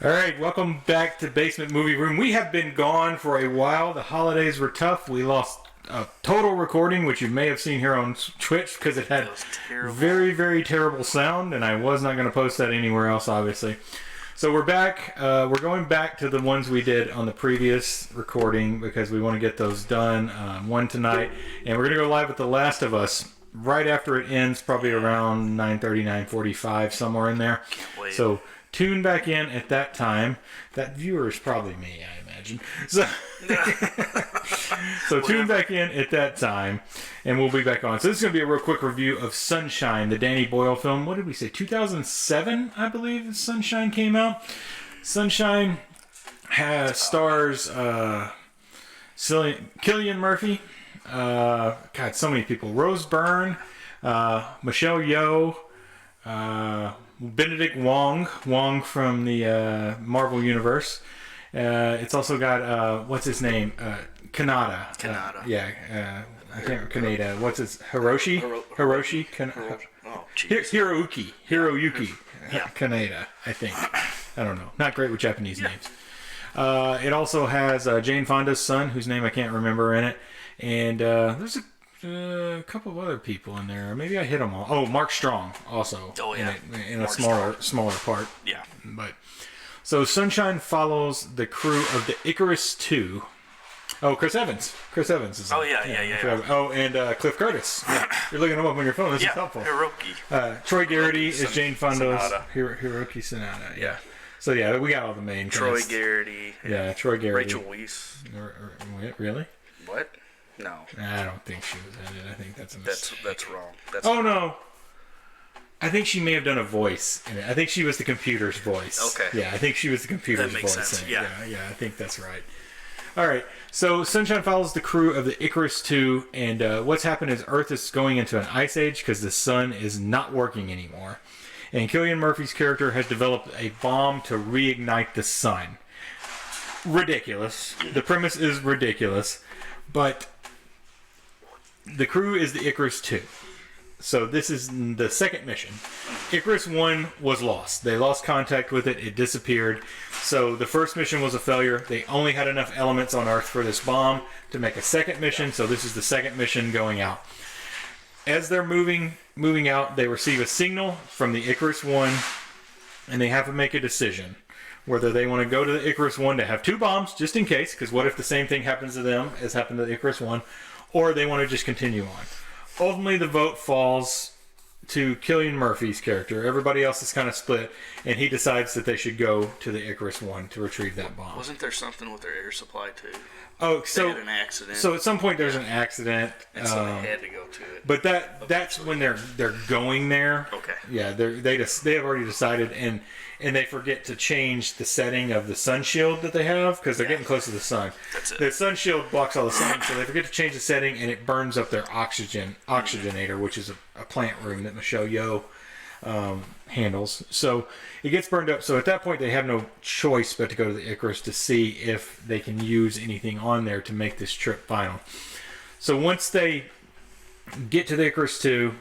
All right, welcome back to Basement Movie Room. We have been gone for a while. The holidays were tough. We lost a total recording, which you may have seen here on Twitch, because it had very, very terrible sound, and I was not going to post that anywhere else, obviously. So we're back. We're going back to the ones we did on the previous recording because we want to get those done. One tonight, and we're going to go live with The Last of Us right after it ends, probably around 9:30, 9:45, somewhere in there. Can't wait. So tune back in at that time. That viewer is probably me, I imagine. So tune back in at that time, and we'll be back on. So this is going to be a real quick review of Sunshine, the Danny Boyle film. What did we say? 2007, I believe, Sunshine came out. Sunshine stars Cillian Murphy. God, so many people. Rose Byrne, Michelle Yeoh, Benedict Wong from the Marvel Universe. It's also got what's his name? Kanata. I can't. Kanata. What's his? Hiroshi. Hiroyuki. Yeah. Kanata. I think. I don't know. Not great with Japanese names. It also has Jane Fonda's son, whose name I can't remember in it, and there's a couple of other people in there. Maybe I hit them all. Oh, Mark Strong also. Oh yeah. In a smaller part. Yeah. But so Sunshine follows the crew of the Icarus 2. Oh, Chris Evans. Chris Evans is. Oh yeah. Oh, and Cliff Curtis. Yeah. You're looking them up on your phone. This is helpful. Hiroki. Troy Garrity is Jane Fonda's Hiroki Sanada. Yeah. So yeah, we got all the main. Troy Garrity. Yeah, Troy Garrity. Rachel Weisz. Really? What? No. I don't think she was in it. I think that's a mistake. That's wrong. Oh no. I think she may have done a voice in it. I think she was the computer's voice. Okay. Yeah, I think she was the computer's that makes voice. Sense. Yeah, I think that's right. All right. So Sunshine follows the crew of the Icarus 2, and what's happened is Earth is going into an ice age because the sun is not working anymore. And Cillian Murphy's character has developed a bomb to reignite the sun. Ridiculous. The premise is ridiculous, but the crew is the Icarus 2. So this is the second mission. Icarus 1 was lost. They lost contact with it. It disappeared. So the first mission was a failure. They only had enough elements on Earth for this bomb to make a second mission. So this is the second mission going out. As they're moving out, they receive a signal from the Icarus 1, and they have to make a decision whether they want to go to the Icarus 1 to have two bombs, just in case, because what if the same thing happens to them as happened to the Icarus 1, or they want to just continue on. Ultimately, the vote falls to Cillian Murphy's character. Everybody else is kind of split, and he decides that they should go to the Icarus 1 to retrieve that bomb. Wasn't there something with their air supply, too? Oh, so they had an accident. So at some point there's an accident, and so they had to go to it. But that's when they're going there. Okay. Yeah, they have already decided, and they forget to change the setting of the sun shield that they have because they're getting close to the sun. That's it. The sun shield blocks all the sun, so they forget to change the setting, and it burns up their oxygenator, which is a plant room that Michelle Yeoh handles. So it gets burned up. So at that point, they have no choice but to go to the Icarus to see if they can use anything on there to make this trip final. So once they get to the Icarus 2,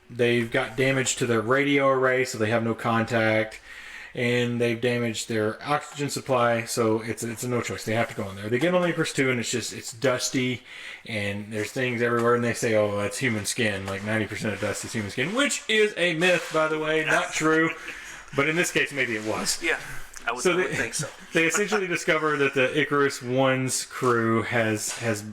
they've got damage to their radio array, so they have no contact, and they've damaged their oxygen supply, so it's a no choice. They have to go in there. They get on the Icarus 2, and it's dusty, and there's things everywhere, and they say, oh, that's human skin. Like 90% of dust is human skin, which is a myth, by the way, not true. But in this case, maybe it was. Yeah, I would think so. They essentially discover that the Icarus 1's crew has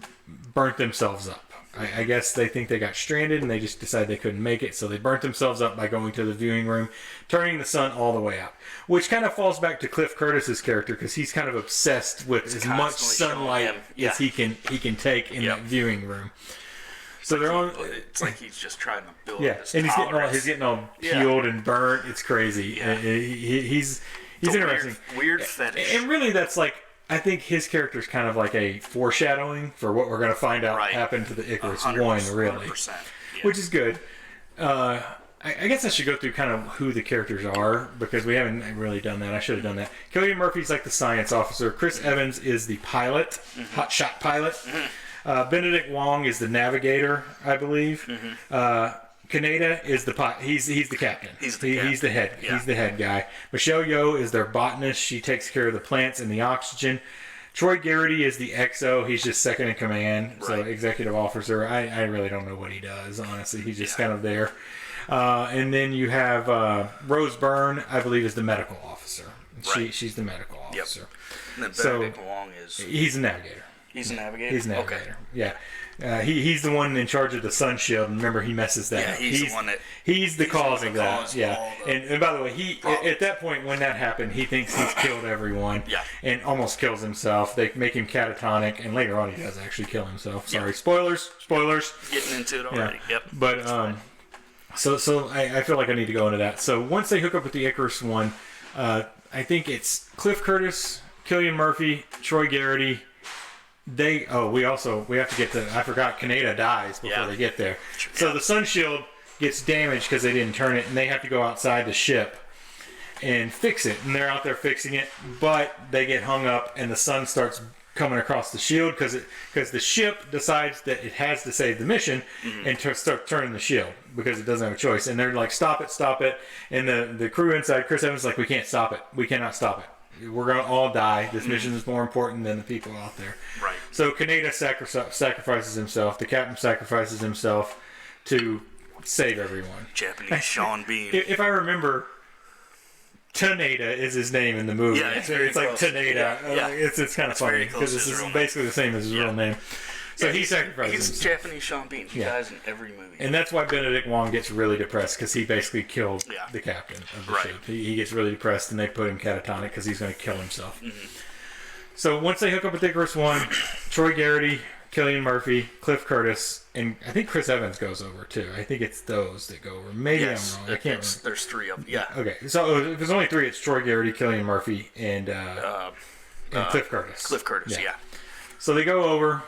burnt themselves up. I guess they think they got stranded and they just decided they couldn't make it, so they burnt themselves up by going to the viewing room, turning the sun all the way out. Which kind of falls back to Cliff Curtis's character because he's kind of obsessed with as much sunlight as he can take in that viewing room. So they're on. It's like he's just trying to build. Yeah, and he's getting all peeled and burnt. It's crazy. Yeah. He's interesting. Weird fetish. And really, that's like. I think his character is kind of like a foreshadowing for what we're going to find out happened to the Icarus 1, really. 100%, which is good. I guess I should go through kind of who the characters are, because we haven't really done that. I should have done that. Cillian Murphy's like the science officer. Chris Evans is the pilot, hotshot pilot. Benedict Wong is the navigator, I believe. Kaneda is he's the captain. He's the captain. He's the head. Yeah. He's the head guy. Michelle Yeoh is their botanist. She takes care of the plants and the oxygen. Troy Garrity is the XO. He's just second in command, so executive officer. I really don't know what he does, honestly. He's just kind of there. And then you have Rose Byrne, I believe, is the medical officer. She's the medical officer. Yep. And then Benedict Wong is... He's a navigator. He's a navigator? He's a navigator, yeah. He's the one in charge of the sun shield. Remember, he messes that up. He's the one that... He's the cause of that. Yeah. And by the way, at that point when that happened, he thinks he's killed everyone. Yeah. And almost kills himself. They make him catatonic, and later on he does actually kill himself. Sorry, spoilers. Getting into it already. Yeah. Yep. But so I feel like I need to go into that. So once they hook up with the Icarus one, I think it's Cliff Curtis, Cillian Murphy, Troy Garrity. We have to get to. I forgot Kaneda dies before they get there. So the sun shield gets damaged because they didn't turn it, and they have to go outside the ship and fix it. And they're out there fixing it, but they get hung up, and the sun starts coming across the shield because the ship decides that it has to save the mission and start turning the shield because it doesn't have a choice. And they're like, stop it. And the crew inside, Chris Evans, is like, we can't stop it. We cannot stop it. We're going to all die. This mission is more important than the people out there. Right. So Kaneda sacrifices himself. The captain sacrifices himself to save everyone. Japanese Sean Bean. If I remember, Taneda is his name in the movie. Yeah, it's like close. Taneda. Yeah. It's kind of funny because this is basically the same as his real name. So he sacrifices He's himself. Japanese Sean Bean. He dies in every movie. And that's why Benedict Wong gets really depressed because he basically killed the captain of the ship. He gets really depressed and they put him catatonic because he's going to kill himself. So once they hook up with Icarus 1, Troy Garrity, Cillian Murphy, Cliff Curtis, and I think Chris Evans goes over too. I think it's those that go over. Maybe I'm wrong. I can't remember. There's three of them. Yeah. Okay. So if there's only three, it's Troy Garrity, Cillian Murphy, and Cliff Curtis. Cliff Curtis, yeah. So they go over.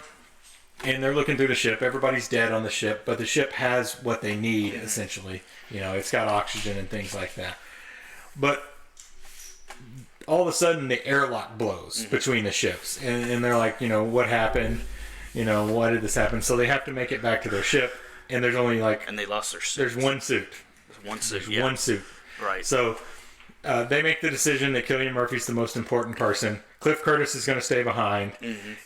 And they're looking through the ship. Everybody's dead on the ship, but the ship has what they need, essentially. You know, it's got oxygen and things like that. But all of a sudden, the airlock blows between the ships. And they're like, you know, what happened? You know, why did this happen? So they have to make it back to their ship. And there's only like... And they lost their suit. There's one suit. One suit. Right. So they make the decision that Cillian Murphy's the most important person. Cliff Curtis is going to stay behind,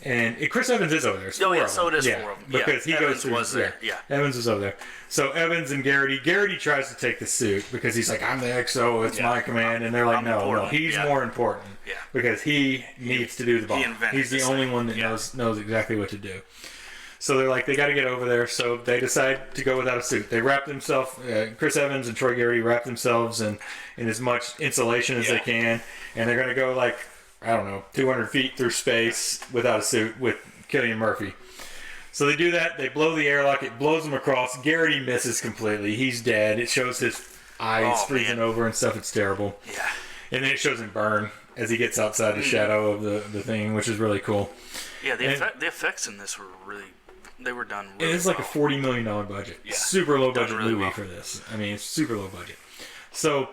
and Chris Evans is over there. So it is 4 of them. Because he Evans goes through. Was there. Yeah, Evans was over there. So Evans and Garrity tries to take the suit because he's like, I'm the XO, it's my command, and they're like, no, he's more important. Yeah, because he needs to do the bomb. He's the only one that knows exactly what to do. So they're like, they got to get over there. So they decide to go without a suit. They wrap themselves. Chris Evans and Troy Garrity wrap themselves in as much insulation as they can, and they're going to go like, I don't know, 200 feet through space without a suit with Cillian Murphy. So they do that. They blow the airlock. It blows them across. Garrity misses completely. He's dead. It shows his eyes freezing over and stuff. It's terrible. Yeah. And then it shows him burn as he gets outside the shadow of the thing, which is really cool. Yeah, the effects in this were really... They were done really It's like a $40 million budget. Yeah. Super low budget really movie for this. I mean, it's super low budget. So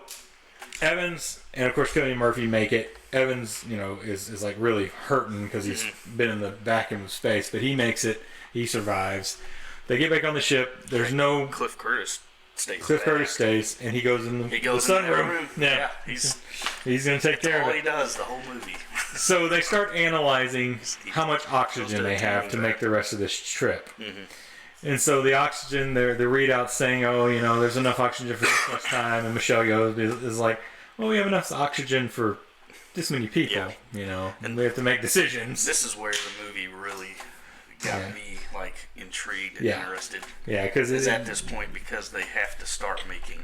Evans and, of course, Cillian Murphy make it. Evans, you know, is like really hurting because he's been in the vacuum of space, but he makes it. He survives. They get back on the ship. There's no... Cliff Curtis stays. Curtis stays, and he goes in the sunroom. Yeah, he's going to take care of it. All he does the whole movie. So they start analyzing how much oxygen they have to make the rest of this trip. And so the oxygen, the readout's saying, oh, you know, there's enough oxygen for this much time. And Michelle Yeoh is like, well, we have enough oxygen for this many people, you know, and we have to make decisions. This is where the movie really got me, like, intrigued and interested. Yeah, because it's at this point because they have to start making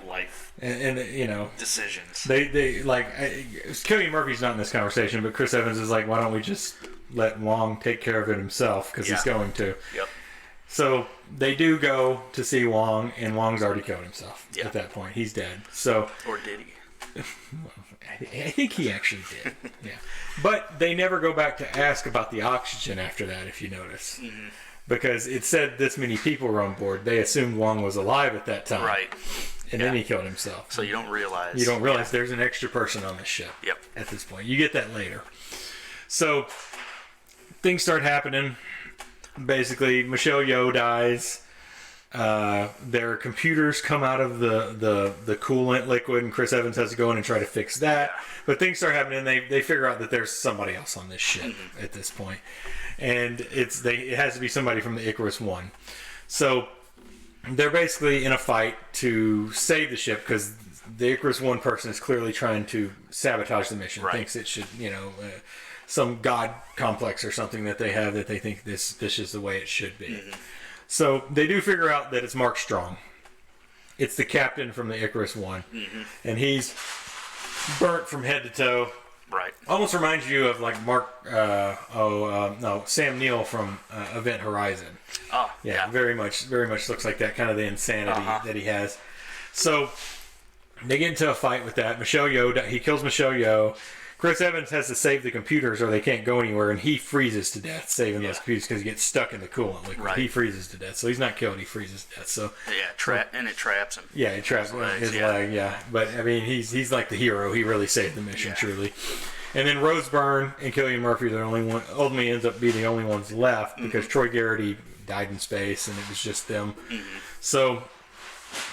life and you know decisions. They like Cillian Murphy's not in this conversation, but Chris Evans is like, why don't we just let Wong take care of it himself because he's going to. Yep. So they do go to see Wong, and Wong's already killed himself at that point. He's dead. So or did he? I think he actually did. Yeah. But they never go back to ask about the oxygen after that, if you notice. Because it said this many people were on board. They assumed Wong was alive at that time. Right. And then he killed himself. So you don't realize. There's an extra person on this ship. Yep. At this point. You get that later. So things start happening. Basically, Michelle Yeoh dies. Their computers come out of the coolant liquid, and Chris Evans has to go in and try to fix that. Yeah. But things start happening. They figure out that there's somebody else on this ship at this point, and it has to be somebody from the Icarus One. So they're basically in a fight to save the ship because the Icarus One person is clearly trying to sabotage the mission. Right. Thinks it should, some god complex or something that they have that they think this is the way it should be. So they do figure out that it's Mark Strong. It's the captain from the Icarus One, and he's burnt from head to toe. Right. Almost reminds you of like Sam Neill from Event Horizon. Oh, Yeah, very much looks like that, kind of the insanity that he has. So they get into a fight with that. Michelle Yeoh, he kills Michelle Yeoh. Chris Evans has to save the computers or they can't go anywhere, and he freezes to death saving those computers because he gets stuck in the coolant liquid. Right. He freezes to death, so he's not killed. He freezes to death. So and it traps him. yeah, it traps his leg. Yeah, but I mean, he's like the hero. He really saved the mission, truly. And then Rose Byrne and Cillian Murphy, the only one, ultimately ends up being the only ones left because Troy Garrity died in space, and it was just them. So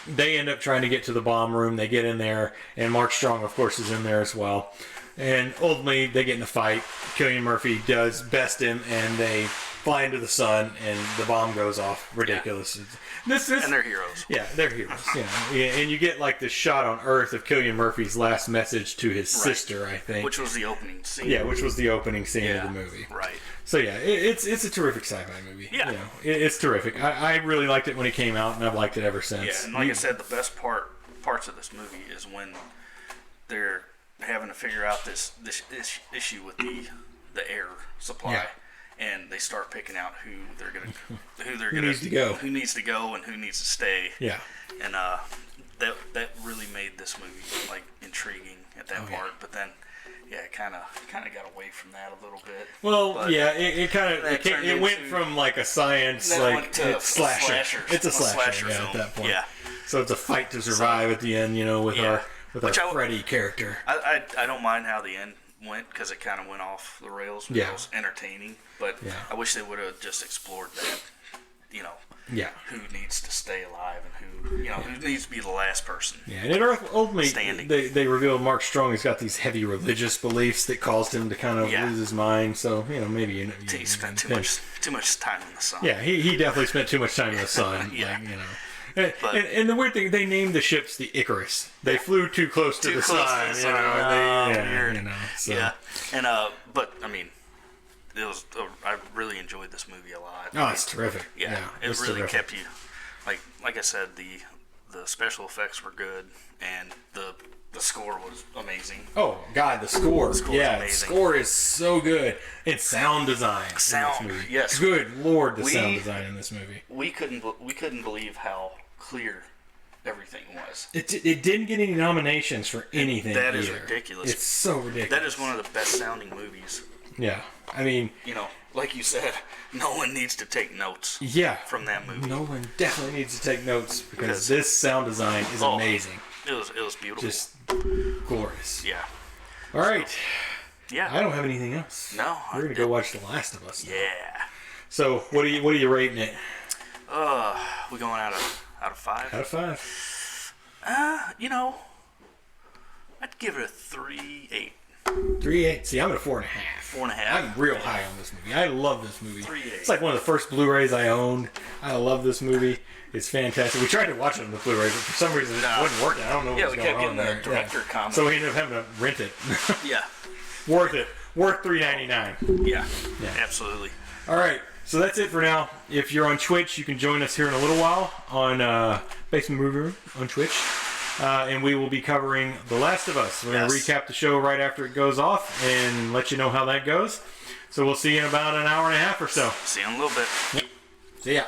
they end up trying to get to the bomb room. They get in there, and Mark Strong, of course, is in there as well. And ultimately, they get in a fight. Cillian Murphy does best him, and they fly into the sun, and the bomb goes off. Ridiculous. Yeah. This And they're heroes. Yeah, they're heroes. Yeah, and you get like this shot on Earth of Cillian Murphy's last message to his sister, I think. Which was the opening scene. Yeah, which was the opening scene of the movie. Right. So yeah, it's a terrific sci-fi movie. Yeah. It's terrific. I really liked it when it came out, and I've liked it ever since. Yeah, and like I said, the best parts of this movie is when they're having to figure out this issue with the air supply. Yeah. And they start picking out who needs to go, and who needs to stay. Yeah. And that really made this movie like intriguing at that part. Yeah. But then, it kind of got away from that a little bit. Well, but it went from like a science like it's slasher. It's a slasher film. At that point. Yeah. So it's a fight to survive at the end, with our Freddy character. I don't mind how the end went because it kind of went off the rails. It was entertaining, but I wish they would have just explored that. Who needs to stay alive and who needs to be the last person. Yeah, and ultimately standing. They revealed Mark Strong has got these heavy religious beliefs that caused him to kind of lose his mind. So maybe he spent too much time in the sun. Yeah, he definitely spent too much time in the sun. And the weird thing, they named the ships the Icarus. They flew too close to the sun. Weird. So. Yeah, and but I mean, I really enjoyed this movie a lot. Oh, it's terrific. Yeah, it really kept you, like I said, the special effects were good, and the score was amazing. Oh God, the score! The amazing. The score is so good. It's sound design. In this movie. Yes. Good Lord, the sound design in this movie. We couldn't believe how clear everything was. It didn't get any nominations for anything. That is either. ridiculous. It's so ridiculous. That is one of the best sounding movies. Yeah, I mean, like you said, no one needs to take notes. Yeah, from that movie. No one definitely needs to take notes because this sound design is amazing. It was beautiful. Just glorious. Yeah. All right. Yeah. I don't have anything else. No. We're gonna go watch The Last of Us now. Yeah. So what are you rating it? We going out of 5? Out of 5. I'd give it a 3.8. 3.8. See, I'm at a 4.5. 4.5. I'm real high on this movie. I love this movie. 3.8. It's like one of the first Blu-rays I owned. I love this movie. It's fantastic. We tried to watch it on the Blu-rays, but for some reason it wasn't working. I don't know what's going on there. Yeah, we kept getting the director comment. So we ended up having to rent it. Yeah. Worth it. Worth $3.99. Yeah. Absolutely. All right. So that's it for now. If you're on Twitch, you can join us here in a little while on Basement Movie Room on Twitch. And we will be covering The Last of Us. We're going to recap the show right after it goes off and let you know how that goes. So we'll see you in about an hour and a half or so. See you in a little bit. Yep. See ya.